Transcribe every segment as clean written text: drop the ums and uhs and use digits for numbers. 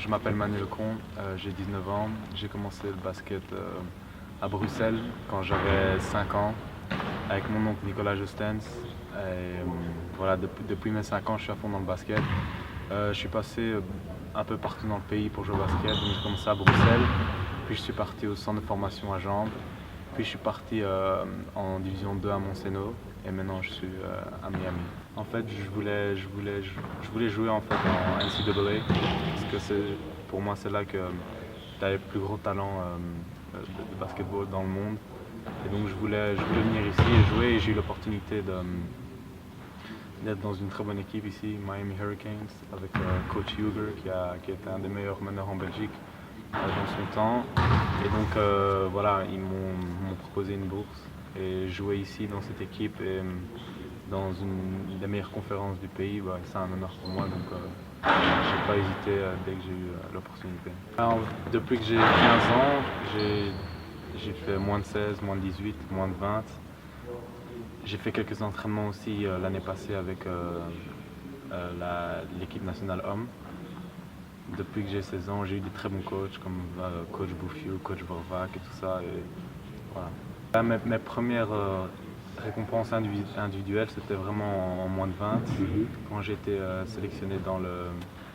je m'appelle Manuel Combe, j'ai 19 ans. J'ai commencé le basket à Bruxelles quand j'avais 5 ans avec mon oncle Nicolas Justens. Voilà, depuis mes 5 ans, je suis à fond dans le basket. Je suis passé un peu partout dans le pays pour jouer au basket. Donc j'ai commencé à Bruxelles, puis je suis parti au centre de formation à Jambes, puis je suis parti en division 2 à Montseno et maintenant je suis à Miami. En fait, je voulais jouer en fait en NCAA parce que pour moi c'est là que tu as les plus gros talents de basketball dans le monde. Et donc je voulais venir ici et jouer et j'ai eu l'opportunité d'être dans une très bonne équipe ici, Miami Hurricanes, avec coach Huger qui était un des meilleurs meneurs en Belgique dans son temps. Et donc voilà, ils m'ont proposé une bourse et jouer ici dans cette équipe et dans une des meilleures conférences du pays, bah, c'est un honneur pour moi. Donc j'ai pas hésité dès que j'ai eu l'opportunité. Alors, depuis que j'ai 15 ans, j'ai fait moins de 16, moins de 18, moins de 20. J'ai fait quelques entraînements aussi l'année passée avec l'équipe nationale homme. Depuis que j'ai 16 ans, j'ai eu des très bons coachs comme coach Bouffiou, coach Vorvac et tout ça. Et voilà. Mes premières récompenses individuelles, c'était vraiment en moins de 20. Quand j'ai été sélectionné dans le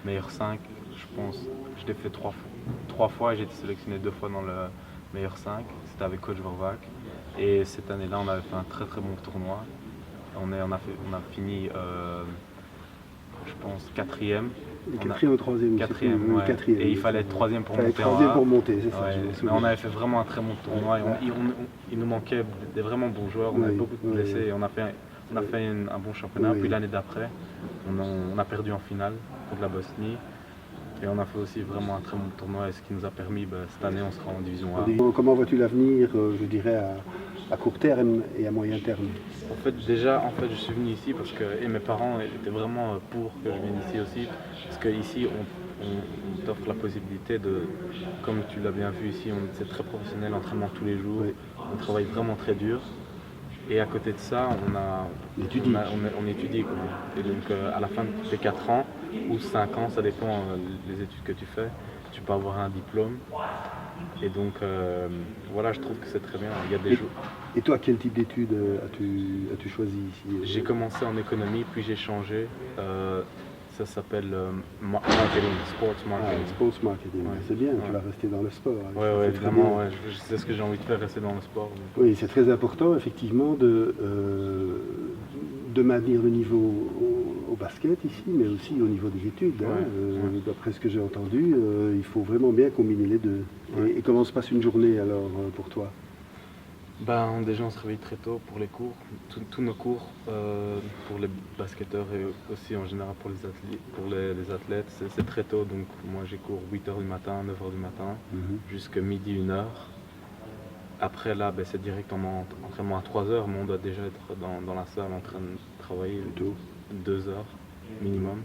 meilleur 5, je pense, je l'ai fait 3 fois et j'ai été sélectionné 2 fois dans le meilleur 5. C'était avec coach Vorvac. Et cette année-là, on avait fait un très très bon tournoi. On a fini, je pense, 4e. Quatrième ou troisième? Quatrième, ouais. Quatrième. Et il fallait être 3e pour monter. Troisième pour monter, c'est ça. Ouais. Mais on avait fait vraiment un très bon tournoi. Il nous manquait des vraiment bons joueurs. On avait beaucoup de blessés et on a fait un bon championnat. Puis l'année d'après, on a perdu en finale contre la Bosnie. Et on a fait aussi vraiment un très bon tournoi. Et ce qui nous a permis, cette année, on sera en division A. Comment vois-tu l'avenir, je dirais, à court terme et à moyen terme? En fait, je suis venu ici parce que mes parents étaient vraiment pour que je vienne ici aussi. Parce qu'ici, on t'offre la possibilité de, comme tu l'as bien vu ici, c'est très professionnel, entraînement tous les jours. On travaille vraiment très dur. Et à côté de ça, on étudie. Quoi. Et donc, à la fin de tes 4 ans ou 5 ans, ça dépend des études que tu fais, tu peux avoir un diplôme. Et donc, voilà, je trouve que c'est très bien. Il y a des jours. Et toi, quel type d'études as-tu choisi ici? J'ai commencé en économie, puis j'ai changé. Ça s'appelle marketing, sports marketing. Sports marketing, ouais. C'est bien, tu vas rester dans le sport. Oui, vraiment, c'est ce que j'ai envie de faire, rester dans le sport. Donc. Oui, c'est très important, effectivement, de maintenir le niveau au basket ici, mais aussi au niveau des études. D'après ce que j'ai entendu, il faut vraiment bien combiner les deux. Et comment se passe une journée alors pour toi? Déjà on se réveille très tôt pour les cours, tous nos cours pour les basketteurs et aussi en général pour les athlètes, c'est très tôt. Donc moi j'ai cours 8h du matin, 9h du matin, jusqu'à midi, 1h. Après là c'est directement entraînement à 3h, mais on doit déjà être dans la salle en train de travailler 2 heures minimum.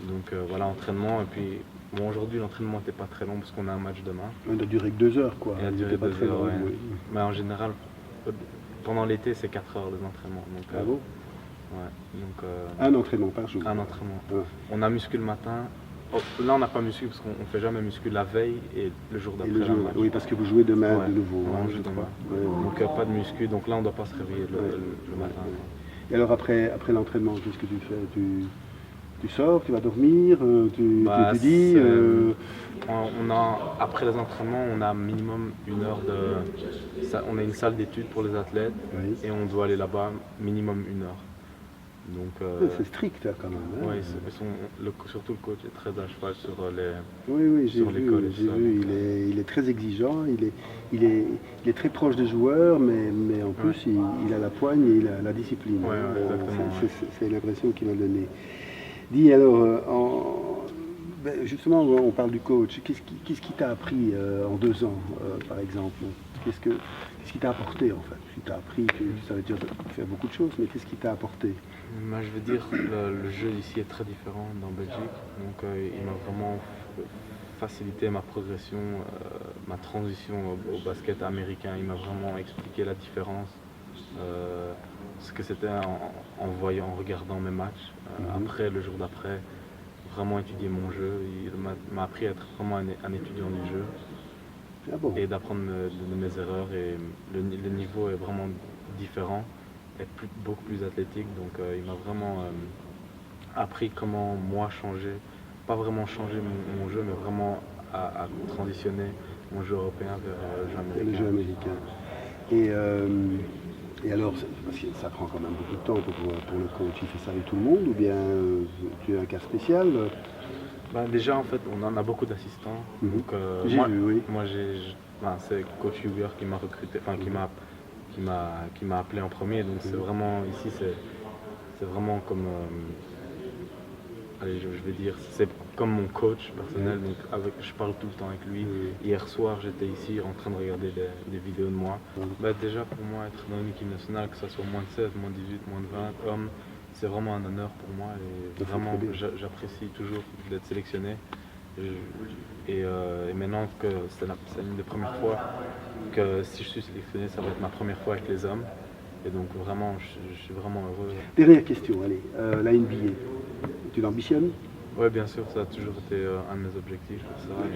Donc voilà, entraînement et puis bon, aujourd'hui l'entraînement n'était pas très long parce qu'on a un match demain. Il a duré que 2 heures quoi. Il a duré pas très long, oui. Mais en général, pendant l'été c'est 4 heures les entraînements. Donc, ah bon? Ouais. Donc, un entraînement par jour? Un entraînement. On a muscu le matin. Là on n'a pas muscu parce qu'on ne fait jamais muscu la veille et le jour d'après. Oui, parce que vous jouez demain de nouveau. Je crois. Donc pas de muscu, donc là on ne doit pas se réveiller le matin. Et alors après l'entraînement, qu'est-ce que tu fais? Tu sors, tu vas dormir, tu étudies après les entraînements, on a minimum 1 heure on a une salle d'études pour les athlètes et on doit aller là-bas minimum 1 heure. Donc, c'est strict quand même. Hein. Oui, surtout le coach est très à cheval sur l'école. J'ai vu, il est très exigeant, il est très proche des joueurs, mais en plus il a la poigne et il a la discipline. C'est l'impression qu'il m'a donnée. Dis alors, justement on parle du coach, qu'est-ce qui t'a appris en 2 ans par exemple? Qu'est-ce qui t'a apporté en fait? Tu t'as appris, ça veut dire faire beaucoup de choses, mais qu'est-ce qui t'a apporté? Je veux dire, le jeu ici est très différent dans Belgique, donc il m'a vraiment facilité ma progression, ma transition au basket américain. Il m'a vraiment expliqué la différence, ce que c'était en regardant mes matchs. Après, le jour d'après, vraiment étudier mon jeu. Il m'a appris à être vraiment un étudiant du jeu. Ah bon. Et d'apprendre de mes erreurs. Et le niveau est vraiment différent, est beaucoup plus athlétique. Donc il m'a vraiment appris comment moi changer, pas vraiment changer mon jeu, mais vraiment à transitionner mon jeu européen vers le jeu américain. Et alors, parce que ça prend quand même beaucoup de temps pour le coach, il fait ça avec tout le monde ou bien tu es un cas spécial? Déjà, en fait, on en a beaucoup d'assistants. Donc, j'ai vu, oui. Moi, c'est coach Huber qui m'a recruté, enfin qui m'a appelé en premier. Donc, c'est vraiment ici, c'est vraiment comme, allez, je vais dire, c'est comme mon coach personnel. Donc, je parle tout le temps avec lui. Hier soir, j'étais ici en train de regarder des vidéos de moi. Déjà, pour moi, être dans une équipe nationale, que ce soit moins de 16, moins de 18, moins de 20 hommes, c'est vraiment un honneur pour moi et vraiment j'apprécie toujours d'être sélectionné. Et maintenant que c'est une des premières fois que si je suis sélectionné, ça va être ma première fois avec les hommes. Et donc vraiment, je suis vraiment heureux. Dernière question, allez, la NBA, tu l'ambitionnes? Oui, bien sûr, ça a toujours été un de mes objectifs.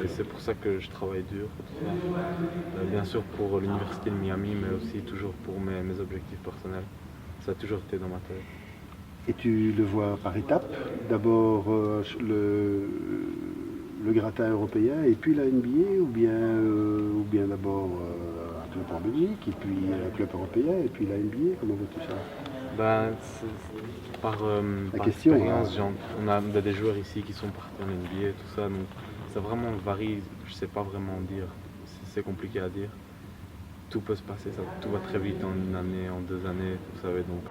Et c'est pour ça que je travaille dur. Bien sûr pour l'université de Miami, mais aussi toujours pour mes objectifs personnels. Ça a toujours été dans ma tête. Et tu le vois par étapes, d'abord le gratin européen et puis la NBA, ou bien d'abord un club en Belgique et puis un club européen et puis la NBA, comment vois-tu ça? Par question, expérience, on a des joueurs ici qui sont partis en NBA, tout ça, donc ça vraiment varie, je sais pas vraiment dire, c'est compliqué à dire. Tout peut se passer, tout va très vite en une année, en 2 années, vous savez donc.